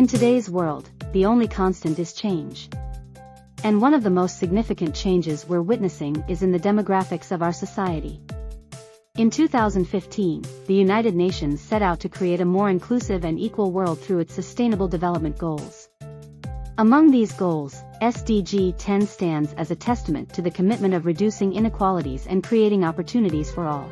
In today's world, the only constant is change. And one of the most significant changes we're witnessing is in the demographics of our society. In 2015, the United Nations set out to create a more inclusive and equal world through its Sustainable Development Goals. Among these goals, SDG10 stands as a testament to the commitment of reducing inequalities and creating opportunities for all.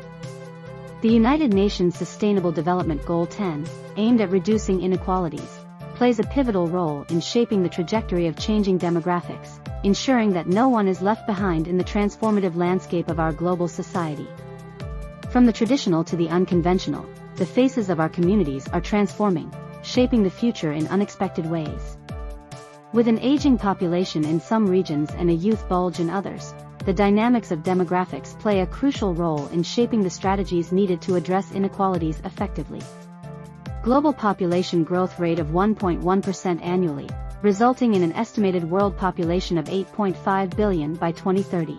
The United Nations Sustainable Development Goal 10, aimed at reducing inequalities, plays a pivotal role in shaping the trajectory of changing demographics, ensuring that no one is left behind in the transformative landscape of our global society. From the traditional to the unconventional, the faces of our communities are transforming, shaping the future in unexpected ways. With an aging population in some regions and a youth bulge in others, the dynamics of demographics play a crucial role in shaping the strategies needed to address inequalities effectively. Global population growth rate of 1.1% annually, resulting in an estimated world population of 8.5 billion by 2030.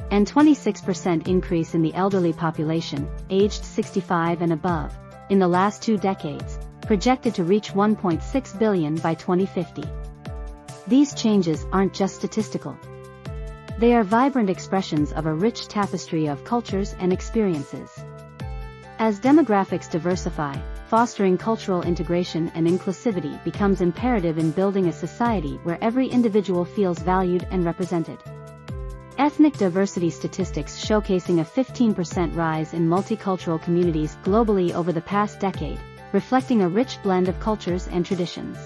And 26% increase in the elderly population, aged 65 and above, in the last 2 decades, projected to reach 1.6 billion by 2050. These changes aren't just statistical. They are vibrant expressions of a rich tapestry of cultures and experiences. As demographics diversify, fostering cultural integration and inclusivity becomes imperative in building a society where every individual feels valued and represented. Ethnic diversity statistics showcasing a 15% rise in multicultural communities globally over the past decade, reflecting a rich blend of cultures and traditions.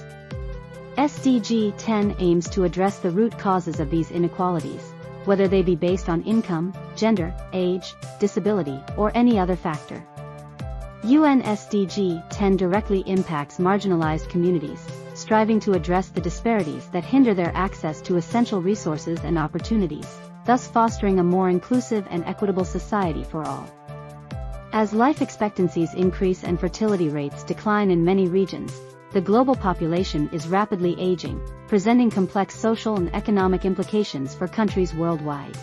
SDG10 aims to address the root causes of these inequalities, whether they be based on income, gender, age, disability, or any other factor. UN SDG10 directly impacts marginalized communities, striving to address the disparities that hinder their access to essential resources and opportunities, thus fostering a more inclusive and equitable society for all. As life expectancies increase and fertility rates decline in many regions, the global population is rapidly aging, presenting complex social and economic implications for countries worldwide.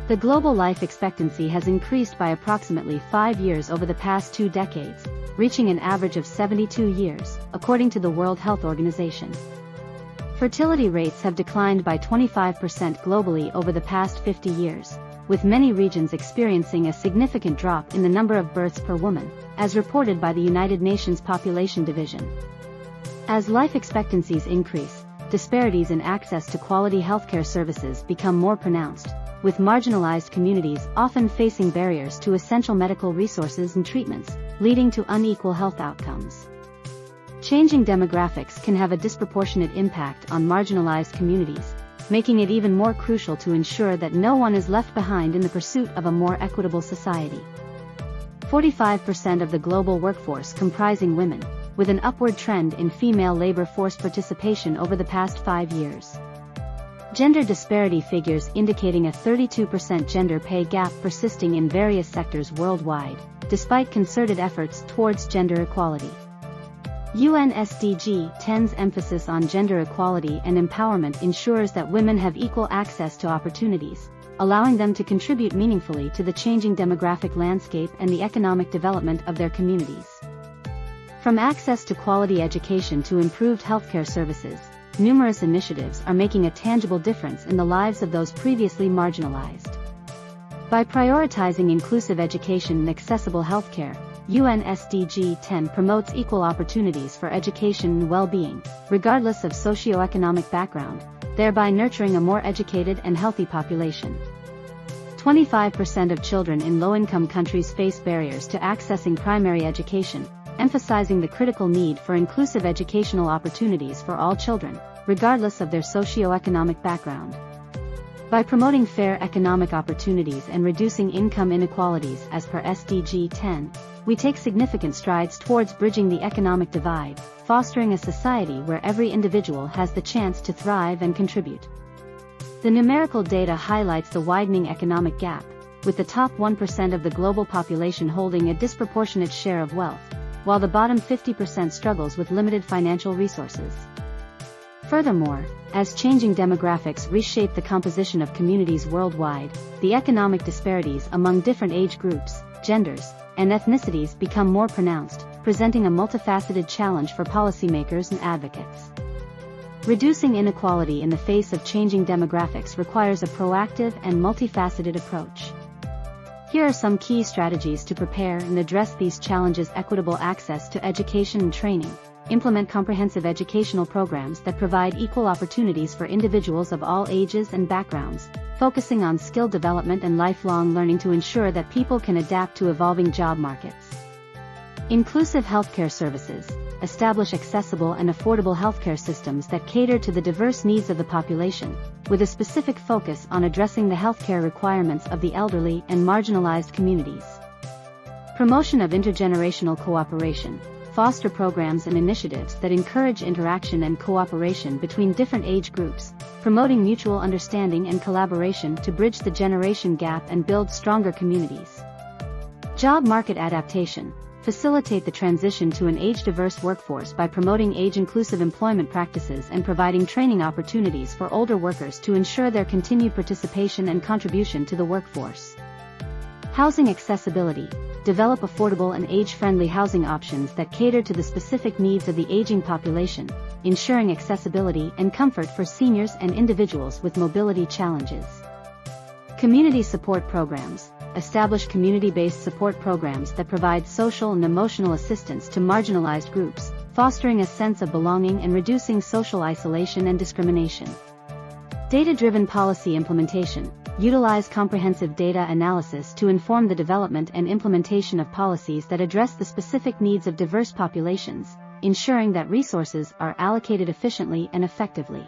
The global life expectancy has increased by approximately 5 years over the past 2 decades, reaching an average of 72 years, according to the World Health Organization. Fertility rates have declined by 25% globally over the past 50 years, with many regions experiencing a significant drop in the number of births per woman, as reported by the United Nations Population Division. As life expectancies increase, disparities in access to quality healthcare services become more pronounced, with marginalized communities often facing barriers to essential medical resources and treatments, leading to unequal health outcomes. Changing demographics can have a disproportionate impact on marginalized communities, making it even more crucial to ensure that no one is left behind in the pursuit of a more equitable society. 45% of the global workforce comprising women, with an upward trend in female labor force participation over the past 5 years. Gender disparity figures indicating a 32% gender pay gap persisting in various sectors worldwide, despite concerted efforts towards gender equality. UN SDG10's emphasis on gender equality and empowerment ensures that women have equal access to opportunities, allowing them to contribute meaningfully to the changing demographic landscape and the economic development of their communities. From access to quality education to improved healthcare services, numerous initiatives are making a tangible difference in the lives of those previously marginalized. By prioritizing inclusive education and accessible healthcare, UN SDG10 promotes equal opportunities for education and well-being, regardless of socioeconomic background, thereby nurturing a more educated and healthy population. 25% of children in low-income countries face barriers to accessing primary education, emphasizing the critical need for inclusive educational opportunities for all children, regardless of their socioeconomic background. By promoting fair economic opportunities and reducing income inequalities as per SDG10, we take significant strides towards bridging the economic divide, fostering a society where every individual has the chance to thrive and contribute. The numerical data highlights the widening economic gap, with the top 1% of the global population holding a disproportionate share of wealth, while the bottom 50% struggles with limited financial resources. Furthermore, as changing demographics reshape the composition of communities worldwide, the economic disparities among different age groups, genders, and ethnicities become more pronounced, presenting a multifaceted challenge for policymakers and advocates. Reducing inequality in the face of changing demographics requires a proactive and multifaceted approach. Here are some key strategies to prepare and address these challenges: equitable access to education and training. Implement comprehensive educational programs that provide equal opportunities for individuals of all ages and backgrounds, focusing on skill development and lifelong learning to ensure that people can adapt to evolving job markets. Inclusive healthcare services. Establish accessible and affordable healthcare systems that cater to the diverse needs of the population, with a specific focus on addressing the healthcare requirements of the elderly and marginalized communities. Promotion of intergenerational cooperation. Foster programs and initiatives that encourage interaction and cooperation between different age groups, promoting mutual understanding and collaboration to bridge the generation gap and build stronger communities. Job market adaptation. Facilitate the transition to an age-diverse workforce by promoting age-inclusive employment practices and providing training opportunities for older workers to ensure their continued participation and contribution to the workforce. Housing accessibility. Develop affordable and age-friendly housing options that cater to the specific needs of the aging population, ensuring accessibility and comfort for seniors and individuals with mobility challenges. Community support programs. Establish community-based support programs that provide social and emotional assistance to marginalized groups, fostering a sense of belonging and reducing social isolation and discrimination. Data-driven policy implementation. Utilize comprehensive data analysis to inform the development and implementation of policies that address the specific needs of diverse populations, ensuring that resources are allocated efficiently and effectively.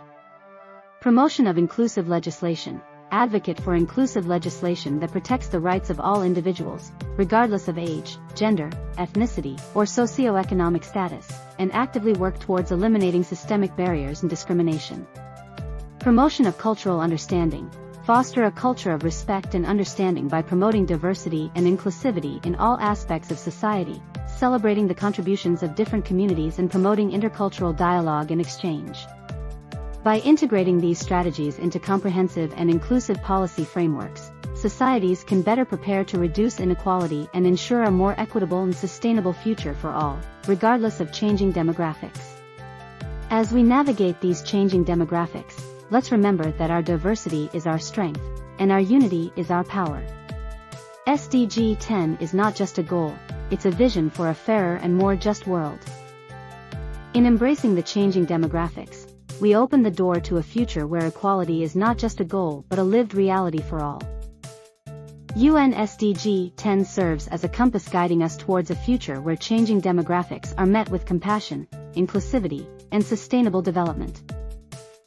Promotion of inclusive legislation. Advocate for inclusive legislation that protects the rights of all individuals, regardless of age, gender, ethnicity, or socioeconomic status, and actively work towards eliminating systemic barriers and discrimination. Promotion of cultural understanding. Foster a culture of respect and understanding by promoting diversity and inclusivity in all aspects of society, celebrating the contributions of different communities and promoting intercultural dialogue and exchange. By integrating these strategies into comprehensive and inclusive policy frameworks, societies can better prepare to reduce inequality and ensure a more equitable and sustainable future for all, regardless of changing demographics. As we navigate these changing demographics, let's remember that our diversity is our strength, and our unity is our power. SDG10 is not just a goal, it's a vision for a fairer and more just world. In embracing the changing demographics, we open the door to a future where equality is not just a goal but a lived reality for all. UN SDG 10 serves as a compass guiding us towards a future where changing demographics are met with compassion, inclusivity, and sustainable development.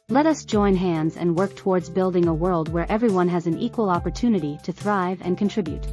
Let us join hands and work towards building a world where everyone has an equal opportunity to thrive and contribute.